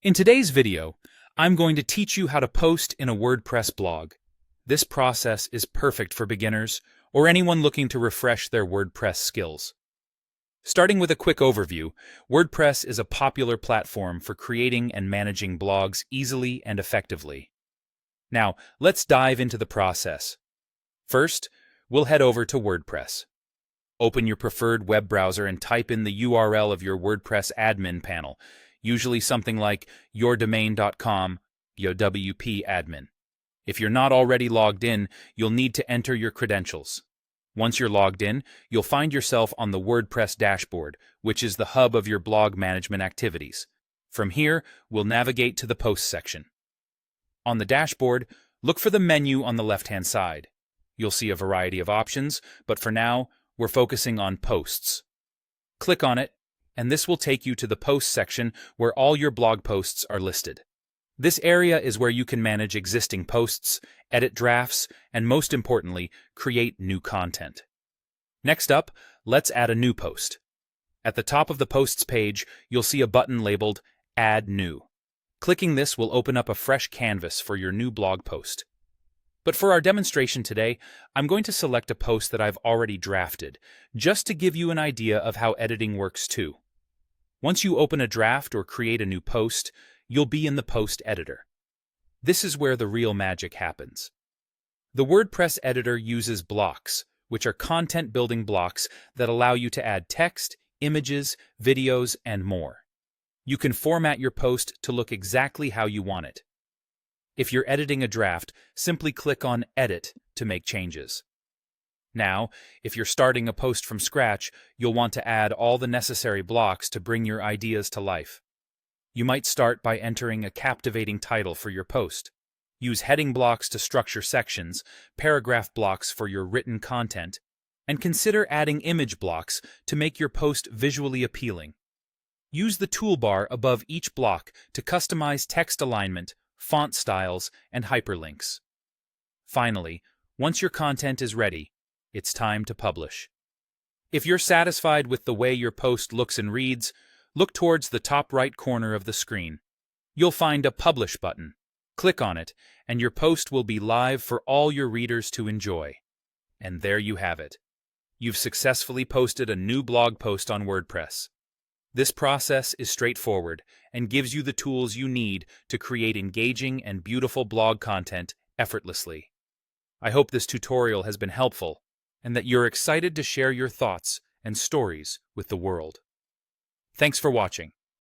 In today's video, I'm going to teach you how to post in a WordPress blog. This process is perfect for beginners or anyone looking to refresh their WordPress skills. Starting with a quick overview, WordPress is a popular platform for creating and managing blogs easily and effectively. Now, let's dive into the process. First, we'll head over to WordPress. Open your preferred web browser and type in the URL of your WordPress admin panel, usually something like yourdomain.com, your WP admin. If you're not already logged in, you'll need to enter your credentials. Once you're logged in, you'll find yourself on the WordPress dashboard, which is the hub of your blog management activities. From here, we'll navigate to the Posts section. On the dashboard, look for the menu on the left-hand side. You'll see a variety of options, but for now, we're focusing on Posts. Click on it, and this will take you to the Posts section where all your blog posts are listed. This area is where you can manage existing posts, edit drafts, and most importantly, create new content. Next up, let's add a new post. At the top of the Posts page, you'll see a button labeled Add New. Clicking this will open up a fresh canvas for your new blog post. But for our demonstration today, I'm going to select a post that I've already drafted, just to give you an idea of how editing works too. Once you open a draft or create a new post, you'll be in the post editor. This is where the real magic happens. The WordPress editor uses blocks, which are content-building blocks that allow you to add text, images, videos, and more. You can format your post to look exactly how you want it. If you're editing a draft, simply click on Edit to make changes. Now, if you're starting a post from scratch, you'll want to add all the necessary blocks to bring your ideas to life. You might start by entering a captivating title for your post. Use heading blocks to structure sections, paragraph blocks for your written content, and consider adding image blocks to make your post visually appealing. Use the toolbar above each block to customize text alignment, font styles, and hyperlinks. Finally, once your content is ready, it's time to publish. If you're satisfied with the way your post looks and reads, look towards the top right corner of the screen. You'll find a Publish button. Click on it, and your post will be live for all your readers to enjoy. And there you have it. You've successfully posted a new blog post on WordPress. This process is straightforward and gives you the tools you need to create engaging and beautiful blog content effortlessly. I hope this tutorial has been helpful and that you're excited to share your thoughts and stories with the world. Thanks for watching.